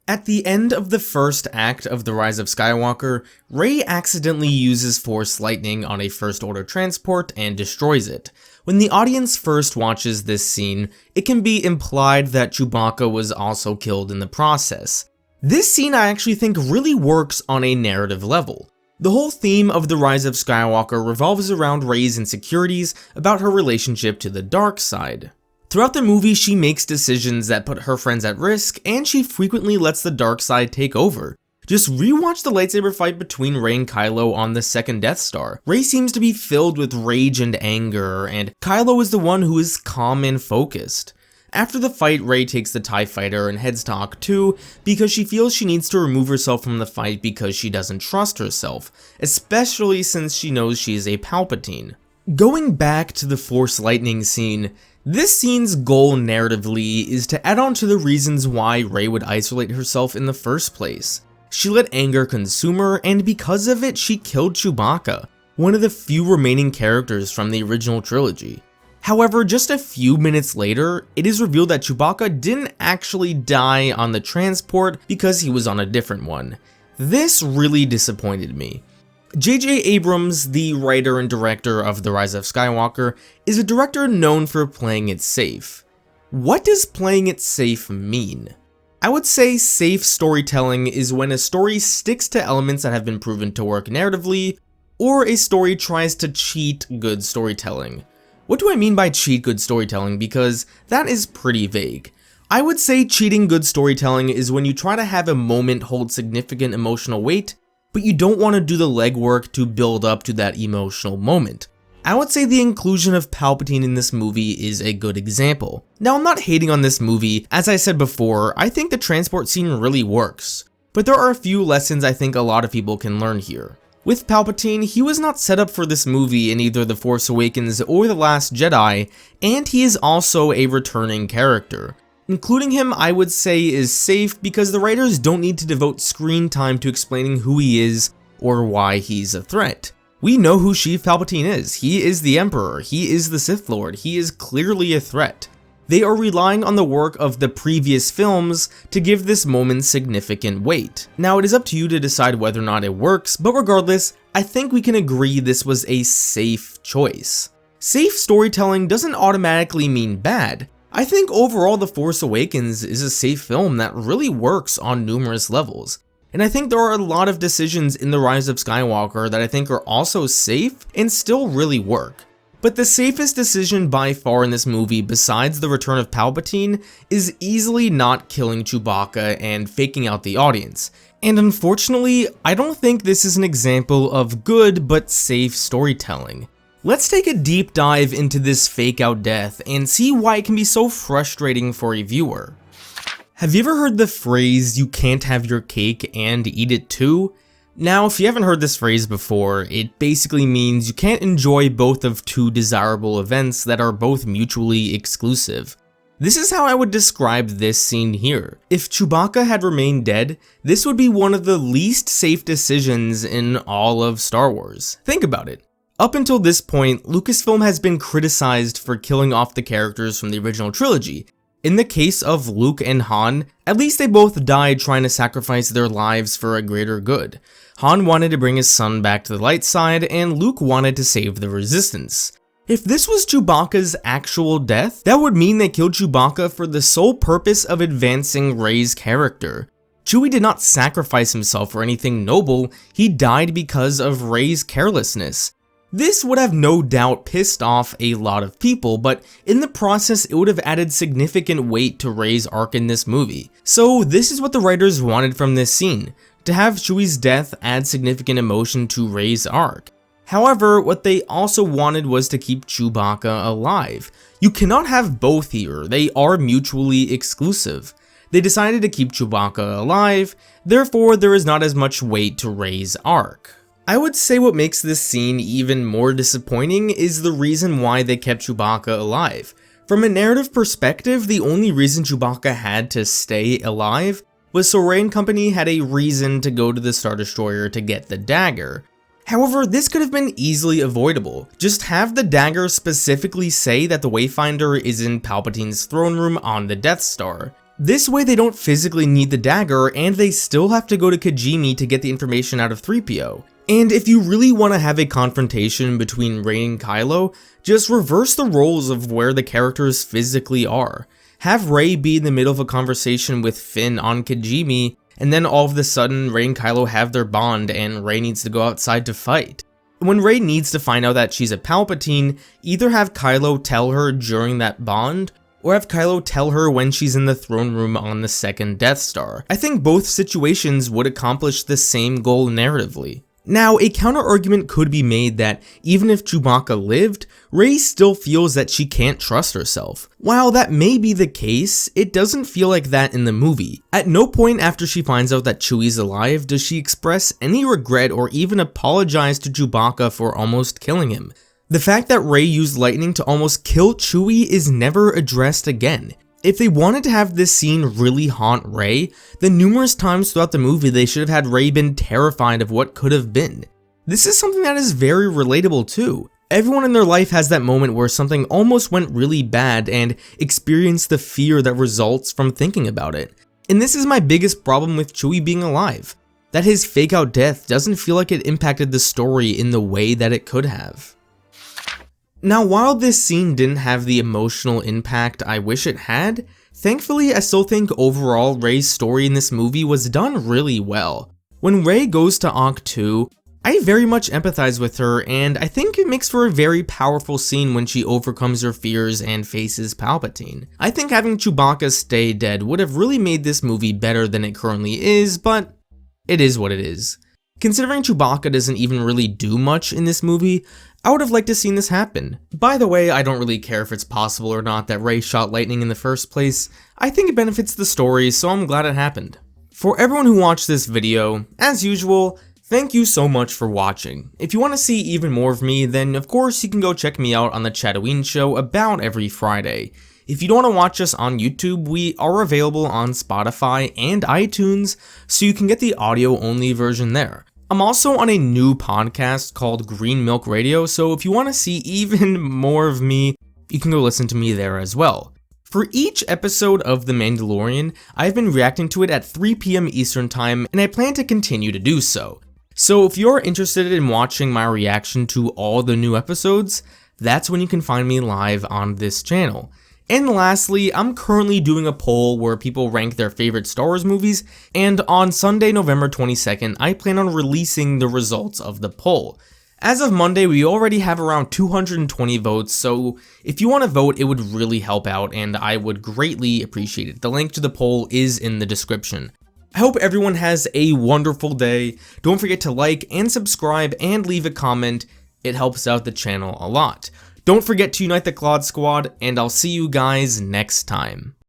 At the end of the first act of The Rise of Skywalker, Rey accidentally uses Force lightning on a First Order transport and destroys it. When the audience first watches this scene, it can be implied that Chewbacca was also killed in the process. This scene I actually think really works on a narrative level. The whole theme of The Rise of Skywalker revolves around Rey's insecurities about her relationship to the dark side. Throughout the movie, she makes decisions that put her friends at risk, and she frequently lets the dark side take over. Just rewatch the lightsaber fight between Rey and Kylo on the second Death Star. Rey seems to be filled with rage and anger, and Kylo is the one who is calm and focused. After the fight, Rey takes the TIE fighter and heads to Ahch-To because she feels she needs to remove herself from the fight because she doesn't trust herself, especially since she knows she is a Palpatine. Going back to the Force lightning scene, this scene's goal narratively is to add on to the reasons why Rey would isolate herself in the first place. She let anger consume her, and because of it, she killed Chewbacca, one of the few remaining characters from the original trilogy. However, just a few minutes later, it is revealed that Chewbacca didn't actually die on the transport because he was on a different one. This really disappointed me. J.J. Abrams, the writer and director of The Rise of Skywalker, is a director known for playing it safe. What does playing it safe mean? I would say safe storytelling is when a story sticks to elements that have been proven to work narratively, or a story tries to cheat good storytelling. What do I mean by cheat good storytelling? Because that is pretty vague. I would say cheating good storytelling is when you try to have a moment hold significant emotional weight, but you don't want to do the legwork to build up to that emotional moment. I would say the inclusion of Palpatine in this movie is a good example. Now, I'm not hating on this movie. As I said before, I think the transport scene really works. But there are a few lessons I think a lot of people can learn here. With Palpatine, he was not set up for this movie in either The Force Awakens or The Last Jedi, and he is also a returning character. Including him, I would say, is safe because the writers don't need to devote screen time to explaining who he is or why he's a threat. We know who Sheev Palpatine is. He is the Emperor. He is the Sith Lord. He is clearly a threat. They are relying on the work of the previous films to give this moment significant weight. Now, it is up to you to decide whether or not it works, but regardless, I think we can agree this was a safe choice. Safe storytelling doesn't automatically mean bad. I think overall The Force Awakens is a safe film that really works on numerous levels. And I think there are a lot of decisions in The Rise of Skywalker that I think are also safe and still really work. But the safest decision by far in this movie, besides the return of Palpatine, is easily not killing Chewbacca and faking out the audience. And unfortunately, I don't think this is an example of good but safe storytelling. Let's take a deep dive into this fake out death and see why it can be so frustrating for a viewer. Have you ever heard the phrase, "you can't have your cake and eat it too"? Now, if you haven't heard this phrase before, it basically means you can't enjoy both of two desirable events that are both mutually exclusive. This is how I would describe this scene here. If Chewbacca had remained dead, this would be one of the least safe decisions in all of Star Wars. Think about it. Up until this point, Lucasfilm has been criticized for killing off the characters from the original trilogy. In the case of Luke and Han, at least they both died trying to sacrifice their lives for a greater good. Han wanted to bring his son back to the light side, and Luke wanted to save the Resistance. If this was Chewbacca's actual death, that would mean they killed Chewbacca for the sole purpose of advancing Rey's character. Chewie did not sacrifice himself for anything noble, he died because of Rey's carelessness. This would have no doubt pissed off a lot of people, but in the process it would have added significant weight to Rey's arc in this movie. So this is what the writers wanted from this scene, to have Chewie's death add significant emotion to Rey's arc. However, what they also wanted was to keep Chewbacca alive. You cannot have both here, they are mutually exclusive. They decided to keep Chewbacca alive, therefore there is not as much weight to Rey's arc. I would say what makes this scene even more disappointing is the reason why they kept Chewbacca alive. From a narrative perspective, the only reason Chewbacca had to stay alive was so Rey and company had a reason to go to the Star Destroyer to get the dagger. However, this could have been easily avoidable. Just have the dagger specifically say that the Wayfinder is in Palpatine's throne room on the Death Star. This way they don't physically need the dagger, and they still have to go to Kijimi to get the information out of 3PO. And if you really want to have a confrontation between Rey and Kylo, just reverse the roles of where the characters physically are. Have Rey be in the middle of a conversation with Finn on Kijimi, and then all of a sudden Rey and Kylo have their bond and Rey needs to go outside to fight. When Rey needs to find out that she's a Palpatine, either have Kylo tell her during that bond, or have Kylo tell her when she's in the throne room on the second Death Star. I think both situations would accomplish the same goal narratively. Now, a counter-argument could be made that even if Chewbacca lived, Rey still feels that she can't trust herself. While that may be the case, it doesn't feel like that in the movie. At no point after she finds out that Chewie's alive does she express any regret or even apologize to Chewbacca for almost killing him. The fact that Rey used lightning to almost kill Chewie is never addressed again. If they wanted to have this scene really haunt Rey, then numerous times throughout the movie they should have had Rey been terrified of what could have been. This is something that is very relatable too. Everyone in their life has that moment where something almost went really bad and experienced the fear that results from thinking about it. And this is my biggest problem with Chewie being alive, that his fake out death doesn't feel like it impacted the story in the way that it could have. Now, while this scene didn't have the emotional impact I wish it had, thankfully I still think overall Rey's story in this movie was done really well. When Rey goes to Ahch-To, I very much empathize with her, and I think it makes for a very powerful scene when she overcomes her fears and faces Palpatine. I think having Chewbacca stay dead would have really made this movie better than it currently is, but it is what it is. Considering Chewbacca doesn't even really do much in this movie, I would have liked to seen this happen. By the way, I don't really care if it's possible or not that Rey shot lightning in the first place. I think it benefits the story, so I'm glad it happened. For everyone who watched this video, as usual, thank you so much for watching. If you want to see even more of me, then of course you can go check me out on the Chatooine Show about every Friday. If you don't want to watch us on YouTube, we are available on Spotify and iTunes, so you can get the audio-only version there. I'm also on a new podcast called Green Milk Radio, so if you want to see even more of me, you can go listen to me there as well. For each episode of The Mandalorian, I've been reacting to it at 3 PM Eastern Time, and I plan to continue to do so. So if you're interested in watching my reaction to all the new episodes, that's when you can find me live on this channel. And lastly, I'm currently doing a poll where people rank their favorite Star Wars movies, and on Sunday, November 22nd, I plan on releasing the results of the poll. As of Monday, we already have around 220 votes, so if you want to vote, it would really help out, and I would greatly appreciate it. The link to the poll is in the description. I hope everyone has a wonderful day. Don't forget to like and subscribe and leave a comment. It helps out the channel a lot. Don't forget to unite the Claude Squad, and I'll see you guys next time.